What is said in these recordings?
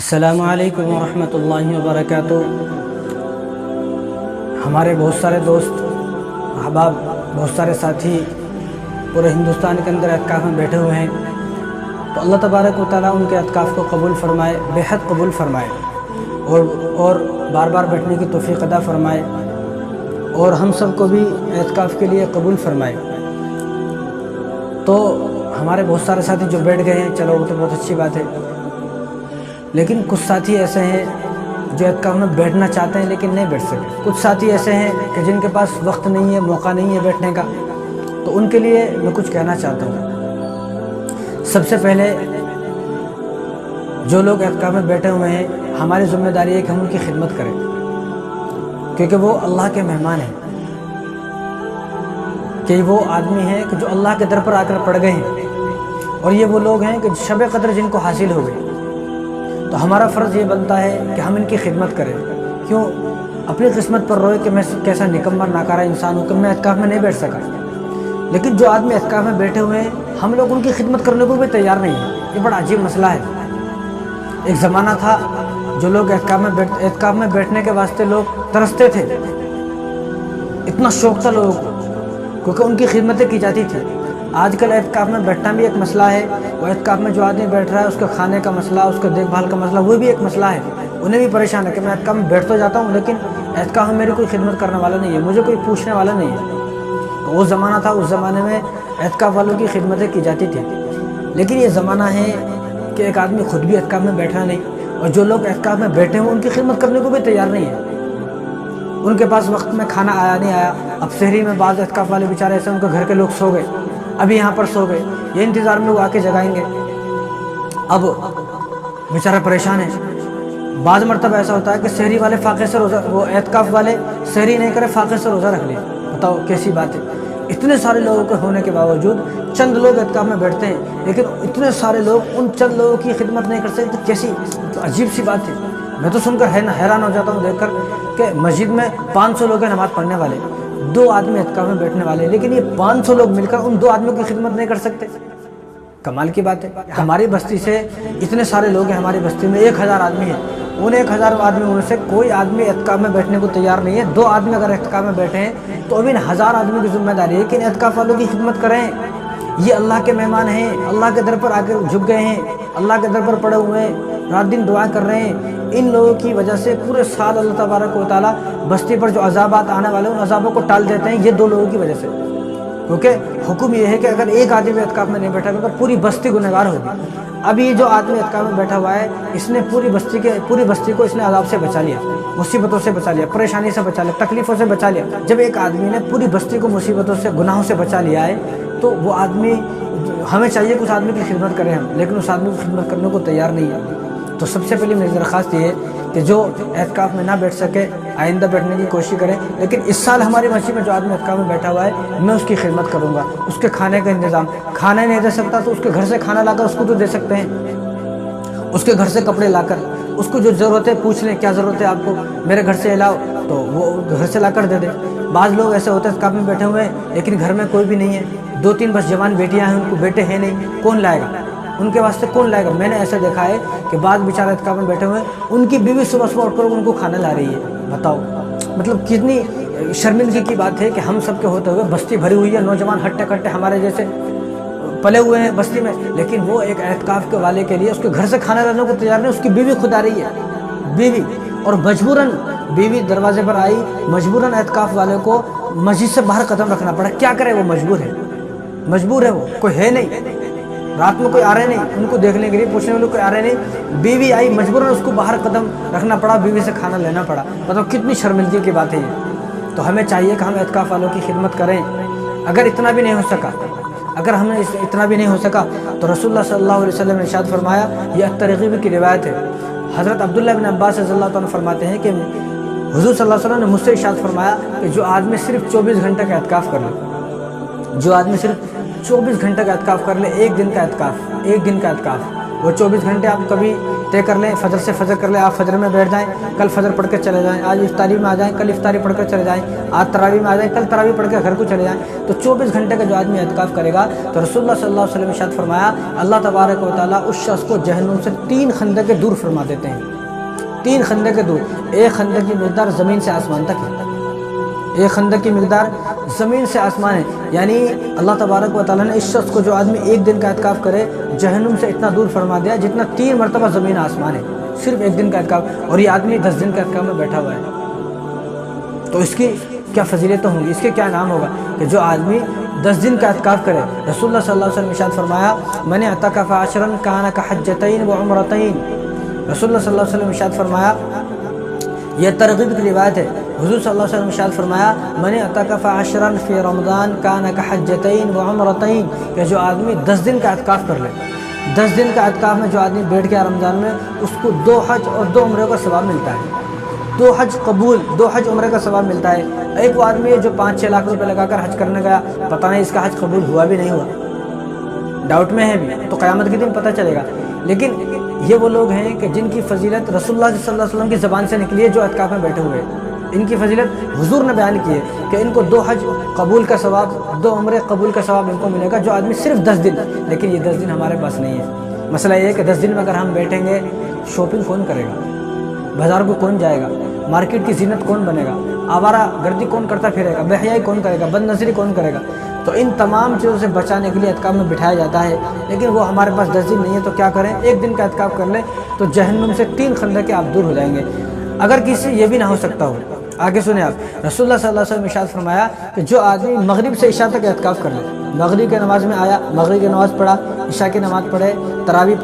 السلام علیکم ورحمۃ اللہ وبرکاتہ۔ ہمارے بہت سارے دوست احباب، بہت سارے ساتھی پورے ہندوستان کے اندر اعتکاف میں بیٹھے ہوئے ہیں، تو اللہ تبارک و تعالیٰ ان کے اعتکاف کو قبول فرمائے، بے حد قبول فرمائے، اور بار بار بیٹھنے کی توفیق عطا فرمائے، اور ہم سب کو بھی اعتکاف کے لیے قبول فرمائے۔ تو ہمارے بہت سارے ساتھی جو بیٹھ گئے ہیں، چلو وہ تو بہت اچھی بات ہے، لیکن کچھ ساتھی ایسے ہیں جو اعتکاف میں بیٹھنا چاہتے ہیں لیکن نہیں بیٹھ سکے۔ کچھ ساتھی ایسے ہیں کہ جن کے پاس وقت نہیں ہے، موقع نہیں ہے بیٹھنے کا، تو ان کے لیے میں کچھ کہنا چاہتا ہوں۔ سب سے پہلے جو لوگ اعتکاف میں بیٹھے ہوئے ہیں، ہماری ذمہ داری ہے کہ ہم ان کی خدمت کریں، کیونکہ وہ اللہ کے مہمان ہیں، کہ وہ آدمی ہیں کہ جو اللہ کے در پر آ کر پڑ گئے ہیں، اور یہ وہ لوگ ہیں کہ شب قدر جن کو حاصل ہو گئی۔ تو ہمارا فرض یہ بنتا ہے کہ ہم ان کی خدمت کریں۔ کیوں اپنی قسمت پر روئے کہ میں کیسا نکمہ ناکارہ انسان ہوں کہ میں اعتکاف میں نہیں بیٹھ سکا، لیکن جو آدمی اعتکاف میں بیٹھے ہوئے ہیں، ہم لوگ ان کی خدمت کرنے کو بھی تیار نہیں ہیں۔ یہ بڑا عجیب مسئلہ ہے۔ ایک زمانہ تھا جو لوگ اعتکاف میں بیٹھنے کے واسطے لوگ ترستے تھے، اتنا شوق تھا لوگوں کو، کیونکہ ان کی خدمتیں کی جاتی تھی۔ آج کل اعتکاف میں بیٹھنا بھی ایک مسئلہ ہے، وہ اعتکاف میں جو آدمی بیٹھ رہا ہے، اس کے کھانے کا مسئلہ، اس کے دیکھ بھال کا مسئلہ، وہ بھی ایک مسئلہ ہے۔ انہیں بھی پریشان ہے کہ میں اعتکاف میں بیٹھ تو جاتا ہوں، لیکن اعتکاف میں میری کوئی خدمت کرنے والا نہیں ہے، مجھے کوئی پوچھنے والا نہیں ہے۔ تو وہ زمانہ تھا، اس زمانے میں اعتکاف والوں کی خدمتیں کی جاتی تھیں، لیکن یہ زمانہ ہے کہ ایک آدمی خود بھی اعتکاف میں بیٹھا نہیں، اور جو لوگ اعتکاف میں بیٹھے ہیں ان کی خدمت کرنے کو بھی تیار نہیں ہے۔ ان کے پاس وقت میں کھانا آیا نہیں آیا، اب سحری میں بعض اعتکاف والے بیچارے ایسے، ان کے گھر کے لوگ سو گئے، ابھی یہاں پر سو گئے، یہ انتظار میں وہ آ کے جگائیں گے، اب بیچارہ پریشان ہے۔ بعض مرتبہ ایسا ہوتا ہے کہ سحری والے فاقے سے روزہ، وہ اعتکاف والے سحری نہیں کرے، فاقے سے روزہ رکھ لیا۔ بتاؤ کیسی بات ہے۔ اتنے سارے لوگوں کے ہونے کے باوجود چند لوگ اعتکاف میں بیٹھتے ہیں، لیکن اتنے سارے لوگ ان چند لوگوں کی خدمت نہیں کر سکتے، کیسی عجیب سی بات ہے۔ میں تو سن کر حیران ہو جاتا ہوں دیکھ کر کہ مسجد میں 500 لوگ ہیں نماز پڑھنے والے، 2 آدمی اعتکاف میں بیٹھنے والے، لیکن یہ 500 لوگ مل کر ان 2 آدمیوں کی خدمت نہیں کر سکتے۔ کمال کی بات ہے۔ ہماری بستی سے اتنے سارے لوگ ہیں، ہماری بستی میں 1000 آدمی ہیں، ان 1000 آدمیوں میں سے کوئی آدمی اعتکاف میں بیٹھنے کو تیار نہیں ہے۔ 2 آدمی اگر اعتکاف میں بیٹھے ہیں تو اب ان 1000 آدمیوں کی ذمہ داری ہے کہ ان اعتکاف والوں کی خدمت کریں۔ یہ اللہ کے مہمان ہیں، اللہ کے در پر آ کے جھک گئے ہیں، اللہ کے در پر پڑے ہوئے ہیں، رات دن دعا کر رہے ہیں۔ ان لوگوں کی وجہ سے پورے سال اللہ تبارک و تعالیٰ بستی پر جو عذابات آنے والے ہیں، ان عذابوں کو ٹال دیتے ہیں، یہ 2 لوگوں کی وجہ سے۔ کیونکہ حکم یہ ہے کہ اگر ایک آدمی اعتکاف میں نہیں بیٹھا تو پوری بستی گنہگار ہوگی۔ اب یہ جو آدمی اعتکاف میں بیٹھا ہوا ہے، اس نے پوری بستی کو اس نے عذاب سے بچا لیا، مصیبتوں سے بچا لیا، پریشانی سے بچا لیا، تکلیفوں سے بچا لیا۔ جب ایک آدمی نے پوری بستی کو مصیبتوں سے، گناہوں سے بچا لیا ہے، تو وہ آدمی، ہمیں چاہیے کہ اس آدمی کی خدمت کریں ہم، لیکن اس آدمی کی خدمت کرنے کو تیار نہیں ہے۔ تو سب سے پہلے میری درخواست یہ ہے کہ جو اعتکاف میں نہ بیٹھ سکے، آئندہ بیٹھنے کی کوشش کریں، لیکن اس سال ہماری مسجد میں جو آدمی اعتکاف میں بیٹھا ہوا ہے، میں اس کی خدمت کروں گا۔ اس کے کھانے کا انتظام، کھانا نہیں دے سکتا تو اس کے گھر سے کھانا لا کر اس کو تو دے سکتے ہیں، اس کے گھر سے کپڑے لا کر، اس کو جو ضرورت ہے پوچھ لیں کیا ضرورت ہے آپ کو، میرے گھر سے لاؤ، تو وہ گھر سے لا کر دے دے۔ بعض لوگ ایسے ہوتے ہیں اعتکاف میں بیٹھے ہوئے ہیں لیکن گھر میں کوئی بھی نہیں ہے، 2-3 بس جوان بیٹیاں ہیں، ان کو بیٹے ہیں نہیں، کون لائے گا ان کے واسطے، کون لائے گا؟ میں نے ایسا دیکھا ہے کہ بعض بیچارے اعتکاف میں بیٹھے ہوئے ہیں، ان کی بیوی صبح اٹھ کر ان کو کھانا لا رہی ہے۔ بتاؤ مطلب کتنی شرمندگی کی بات ہے کہ ہم سب کے ہوتے ہوئے بستی بھری ہوئی ہے، نوجوان ہٹے کٹے ہمارے جیسے پلے ہوئے ہیں بستی میں، لیکن وہ ایک اعتکاف کے والے کے لیے اس کے گھر سے کھانا لانے کو تیار نہیں، اس کی بیوی خود آ رہی ہے، بیوی، اور مجبوراً بیوی دروازے پر آئی، مجبوراً اعتکاف والے کو مسجد سے باہر قدم رکھنا پڑا۔ کیا کرے، وہ مجبور ہے، وہ کوئی ہے نہیں، رات میں کوئی آ رہے نہیں ان کو دیکھنے کے لیے، پوچھنے والے کوئی آ رہے نہیں، بیوی آئی، مجبوراً اس کو باہر قدم رکھنا پڑا، بیوی سے کھانا لینا پڑا۔ مطلب کتنی شرمندگی کی بات ہے یہ۔ تو ہمیں چاہیے کہ ہم اعتکاف والوں کی خدمت کریں۔ اگر اتنا بھی نہیں ہو سکا، اگر ہمیں اتنا بھی نہیں ہو سکا تو رسول اللہ صلی اللہ علیہ وسلم نے ارشاد فرمایا، یہ الترغیب کی روایت ہے، حضرت عبداللہ بن عباس رضی اللہ عنہ فرماتے ہیں کہ حضور صلی اللہ علیہ وسلم نے مجھ سے ارشاد فرمایا کہ جو آدمی صرف 24 گھنٹے کا اعتکاف کر لے، جو آدمی صرف 24 گھنٹے کا اعتکاف کر لے، ایک دن کا اعتکاف، وہ 24 گھنٹے آپ کبھی طے کر لیں، فجر سے فجر کر لیں، آپ فجر میں بیٹھ جائیں، کل فجر پڑھ کے چلے جائیں، آج افطاری میں آ جائیں، کل افطاری پڑھ کر چلے جائیں، آج تراویح میں آ جائیں، کل تراویح پڑھ کے گھر کو چلے جائیں، تو 24 گھنٹے کا جو آدمی اعتکاف کرے گا تو رسول اللہ صلی اللہ علیہ وسلم نے ارشاد فرمایا اللہ تبارک و تعالیٰ اس شخص کو جہنم سے 3 خندقیں دور فرما دیتے ہیں۔ 3 خندقیں دور، ایک خندق کی مقدار زمین سے آسمان تک ہے، ایک خندق کی مقدار زمین سے آسمان ہے، یعنی اللہ تبارک و تعالیٰ نے اس شخص کو جو آدمی ایک دن کا اعتکاف کرے جہنم سے اتنا دور فرما دیا جتنا 3 مرتبہ زمین آسمان ہے، صرف ایک دن کا اعتکاف، اور یہ آدمی 10 دن کا اعتکاف میں بیٹھا ہوا ہے، تو اس کی کیا فضیلتیں ہوں گی، اس کے کیا نام ہوگا کہ جو آدمی 10 دن کا اعتکاف کرے۔ رسول اللہ صلی اللہ علیہ وسلم نے ارشاد فرمایا من اعتکف 10 کان کحجتین وعمرتین، رسول اللہ صلی اللہ علیہ وسلم نے ارشاد فرمایا، یہ ترغیب کی روایت ہے، حضور صلی اللہ علیہ وسلم نے ارشاد فرمایا من اعتکف 10 فی رمضان کان کحجتین وعمرتین، کہ جو آدمی 10 دن کا اعتکاف کر لے، 10 دن کا اعتکاف میں جو آدمی بیٹھ گیا رمضان میں، اس کو 2 حج اور 2 عمرے کا ثواب ملتا ہے، 2 حج قبول، 2 حج عمرے کا ثواب ملتا ہے۔ ایک وہ آدمی ہے جو 5-6 لاکھ روپے لگا کر حج کرنے گیا، پتہ نہیں اس کا حج قبول ہوا بھی نہیں ہوا، ڈاؤٹ میں ہے بھی، تو قیامت کے دن پتہ چلے گا۔ لیکن یہ وہ لوگ ہیں کہ جن کی فضیلت رسول اللہ صلی اللہ علیہ وسلم کی زبان سے نکلی ہے، جو اعتکاف میں بیٹھے ہوئے ہیں، ان کی فضیلت حضور نے بیان کی ہے کہ ان کو 2 حج قبول کا ثواب، 2 عمرے قبول کا ثواب ان کو ملے گا، جو آدمی صرف 10 دن، لیکن یہ 10 دن ہمارے پاس نہیں ہے۔ مسئلہ یہ ہے کہ 10 دن میں اگر ہم بیٹھیں گے، شاپنگ کون کرے گا، بازار کو کون جائے گا، مارکیٹ کی زینت کون بنے گا، آوارہ گردی کون کرتا پھرے گا، بے حیائی کون کرے گا، بد نظری کون کرے گا، تو ان تمام چیزوں سے بچانے کے لیے اعتکاف میں بٹھایا جاتا ہے، لیکن وہ ہمارے پاس 10 دن نہیں ہے، تو کیا کریں، ایک دن کا اعتکاف کر لیں تو جہنم سے 3 خندقیں آپ دور ہو جائیں گے۔ اگر کسی سے یہ بھی نہ ہو سکتا ہو، آگے سنیں آپ، رسول اللہ صلی اللہ علیہ وسلم نے ارشاد فرمایا کہ جو آدمی مغرب سے عشاء تک اعتکاف کر لے، مغرب کی نماز میں آیا، مغرب کی نماز پڑھا، عشاء کی نماز پڑھے، تراویح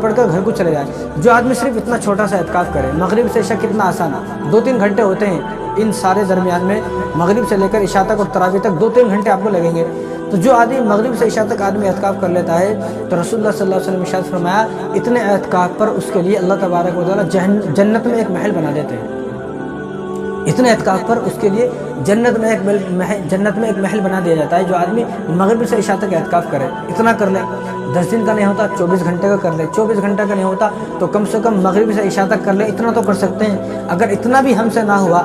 پڑھ کر گھر کو چلے جائے، جو آدمی صرف اتنا چھوٹا سا اعتکاف کرے، مغرب سے عشاء کتنا آسان ہے، 2-3 گھنٹے ہوتے ہیں، ان سارے درمیان میں مغرب سے لے کر عشاء تک اور تراویح تک 2-3 گھنٹے آپ کو لگیں گے، تو جو آدمی مغرب سے عشاء تک آدمی اعتکاف کر لیتا ہے تو رسول اللہ صلی اللہ علیہ وسلم نے ارشاد فرمایا اتنے اعتکاف پر اس کے لیے اللہ تبارک و تعالیٰ جنت میں ایک محل بنا دیتے ہیں، اتنے اعتکاف پر اس کے لیے جنت میں ایک محل بنا دیا جاتا ہے، جو آدمی مغرب سے عشاء تک اعتکاف کرے، اتنا کر لے، 10 دن کا نہیں ہوتا 24 گھنٹے کا کر لے، 24 گھنٹے کا نہیں ہوتا تو کم سے کم مغرب سے عشاء تک کر لے، اتنا تو کر سکتے ہیں۔ اگر اتنا بھی ہم سے نہ ہوا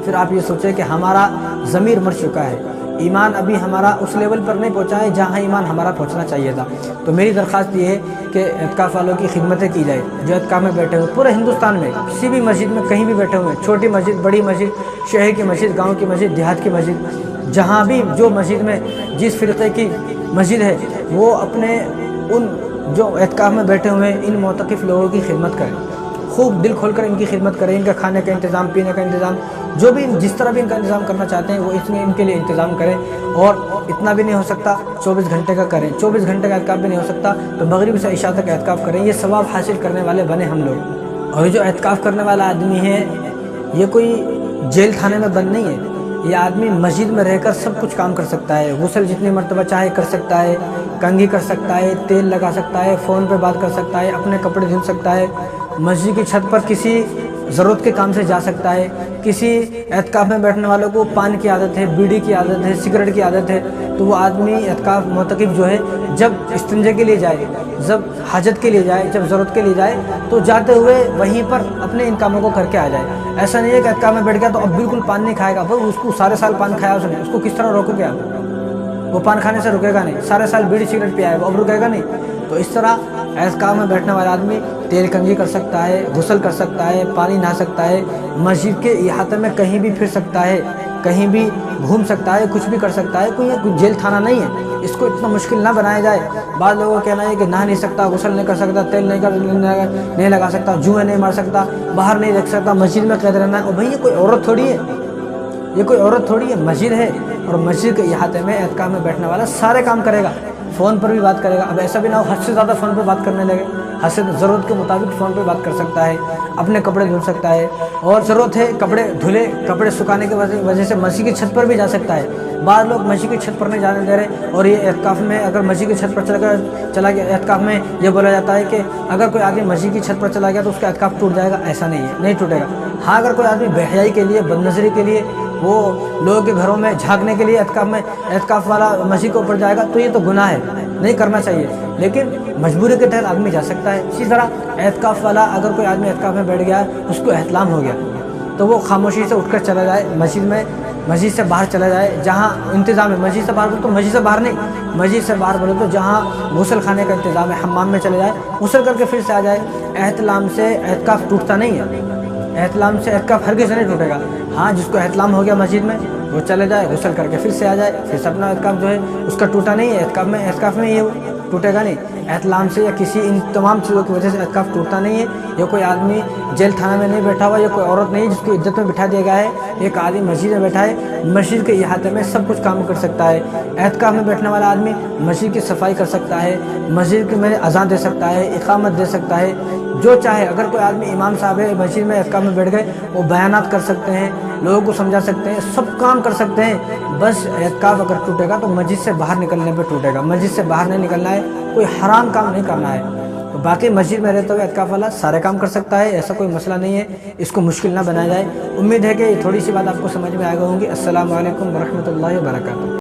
پھر آپ یہ سوچیں کہ ہمارا ضمیر مر چکا ہے، ایمان ابھی ہمارا اس لیول پر نہیں پہنچا ہے جہاں ایمان ہمارا پہنچنا چاہیے تھا۔ تو میری درخواست یہ ہے کہ اعتکاف والوں کی خدمتیں کی جائے، جو اعتکاف میں بیٹھے ہوئے پورے ہندوستان میں کسی بھی مسجد میں کہیں بھی بیٹھے ہوئے، چھوٹی مسجد، بڑی مسجد، شہر کی مسجد، گاؤں کی مسجد، دیہات کی مسجد، جہاں بھی جو مسجد میں جس فرقے کی مسجد ہے وہ اپنے ان جو اعتکاف میں بیٹھے ہوئے ان معتکف لوگوں کی خدمت کریں، خوب دل کھول کر ان کی خدمت کریں، ان کا کھانے کا انتظام، پینے کا انتظام، جو بھی جس طرح بھی ان کا انتظام کرنا چاہتے ہیں وہ اس میں ان کے لیے انتظام کریں، اور اتنا بھی نہیں ہو سکتا 24 گھنٹے کا کریں، 24 گھنٹے کا اعتکاف بھی نہیں ہو سکتا تو مغرب سے عشاء تک اعتکاف کریں، یہ ثواب حاصل کرنے والے بنے ہم لوگ۔ اور یہ جو اعتکاف کرنے والا آدمی ہے یہ کوئی جیل تھانے میں بند نہیں ہے، یہ آدمی مسجد میں رہ کر سب کچھ کام کر سکتا ہے، غسل جتنی مرتبہ چاہے کر سکتا ہے، کنگھی کر سکتا ہے، تیل لگا سکتا ہے، فون پہ بات کر سکتا ہے، اپنے کپڑے دھل سکتا ہے، مسجد کی چھت پر کسی ضرورت کے کام سے جا سکتا ہے۔ کسی اعتکاف میں بیٹھنے والوں کو پان کی عادت ہے، بیڑی کی عادت ہے، سگریٹ کی عادت ہے، تو وہ آدمی اعتکاف معتکف جو ہے جب استنجے کے لیے جائے، جب حاجت کے لیے جائے، جب ضرورت کے لیے جائے تو جاتے ہوئے وہیں پر اپنے ان کاموں کو کر کے آ جائے۔ ایسا نہیں ہے کہ اعتکاف میں بیٹھ گیا تو اب بالکل پان نہیں کھائے گا، بس اس کو سارے سال پان کھایا اس کو کس طرح روکو گے آپ؟ وہ پان کھانے سے رکے گا نہیں، سارے سال بیڑی سگریٹ پیا ہے وہ اب رکے گا نہیں۔ تو اس طرح اعتکاف میں بیٹھنے والا آدمی تیل کنگھی کر سکتا ہے، غسل کر سکتا ہے، پانی نہا سکتا ہے، مسجد کے احاطے میں کہیں بھی پھر سکتا ہے، کہیں بھی گھوم سکتا ہے، کچھ بھی کر سکتا ہے، کوئی جیل تھانہ نہیں ہے، اس کو اتنا مشکل نہ بنایا جائے۔ بعض لوگوں کا کہنا ہے کہ نہا نہیں سکتا، غسل نہیں کر سکتا، تیل نہیں لگا سکتا، جوئیں نہیں مار سکتا، باہر نہیں رکھ سکتا، مسجد میں قید رہنا ہے۔ اور بھائی یہ کوئی عورت تھوڑی ہے، یہ کوئی عورت تھوڑی ہے، مسجد ہے، اور مسجد کے احاطے میں اعتکاف میں بیٹھنے والا سارے کام کرے گا، فون پر بھی بات کرے گا۔ اب ایسا بھی نہ ہو حد سے زیادہ فون پہ بات کرنے لگے، حد سے ضرورت کے مطابق فون پہ بات کر سکتا ہے، اپنے کپڑے دھل سکتا ہے، اور ضرورت ہے کپڑے دھلے، کپڑے سکھانے کی وجہ سے مسجد کی چھت پر بھی جا سکتا ہے۔ بعض لوگ مسجد کی چھت پر نہیں جانے دے رہے، اور یہ اعتکاف میں اگر مسجد کی چھت پر چلا گیا، اعتکاف میں یہ بولا جاتا ہے کہ اگر کوئی آدمی مسجد کی چھت پر چلا گیا تو اس کا اعتکاف ٹوٹ جائے گا، ایسا نہیں ہے، نہیں ٹوٹے گا۔ ہاں اگر کوئی آدمی بے حیائی کے لیے، بد نظری کے لیے، وہ لوگوں کے گھروں میں جھانکنے کے لیے اعتکاف والا مسجد کے اوپر جائے گا تو یہ تو گناہ ہے، نہیں کرنا چاہیے، لیکن مجبوری کے تحت آدمی جا سکتا ہے۔ اسی طرح اعتکاف والا، اگر کوئی آدمی اعتکاف میں بیٹھ گیا، اس کو احتلام ہو گیا، تو وہ خاموشی سے اٹھ کر چلا جائے مسجد سے باہر چلا جائے، جہاں انتظام ہے۔ مسجد سے باہر بولے تو مسجد سے باہر نہیں، مسجد سے باہر بولے تو جہاں غسل خانے کا انتظام ہے، حمام میں چلے جائے، غسل کر کے پھر سے آ جائے۔ احتلام سے اعتکاف ٹوٹتا نہیں ہے، احتلام سے اعتکاف ہرگز نہیں ٹوٹے گا۔ ہاں جس کو احتلام ہو گیا مسجد میں، وہ چلے جائے، غسل کر کے پھر سے آ جائے، پھر سے اپنا اعتکاف جو ہے اس کا ٹوٹا نہیں ہے۔ اعتکاف میں یہ ٹوٹے گا نہیں، احتلام سے یا کسی ان تمام چیزوں کی وجہ سے اعتکاف ٹوٹتا نہیں ہے۔ یہ کوئی آدمی جیل تھانہ میں نہیں بیٹھا ہوا، یا کوئی عورت نہیں جس کو عزت میں بٹھا دیا گیا ہے، ایک آدمی مسجد میں بیٹھا ہے، مسجد کے احاطے میں سب کچھ کام کر سکتا ہے۔ اعتکاف میں بیٹھنے والا آدمی مسجد کی صفائی کر سکتا ہے، مسجد میں اذان دے سکتا ہے، اقامت دے سکتا ہے، جو چاہے۔ اگر کوئی آدمی امام صاحب ہے، مسجد میں اعتکاف میں بیٹھ گئے، وہ بیانات کر سکتے ہیں، لوگوں کو سمجھا سکتے ہیں، سب کام کر سکتے ہیں۔ بس اعتکاف اگر ٹوٹے گا تو مسجد سے باہر نکلنے پہ ٹوٹے گا، مسجد سے باہر نہیں نکلنا ہے، کوئی حرام کام نہیں کرنا ہے۔ تو باقی مسجد میں رہتے ہوئے اعتکاف والا سارے کام کر سکتا ہے، ایسا کوئی مسئلہ نہیں ہے، اس کو مشکل نہ بنایا جائے۔ امید ہے کہ یہ تھوڑی سی بات آپ کو سمجھ میں آ گئی ہوں گی۔ السلام علیکم ورحمۃ اللہ وبرکاتہ۔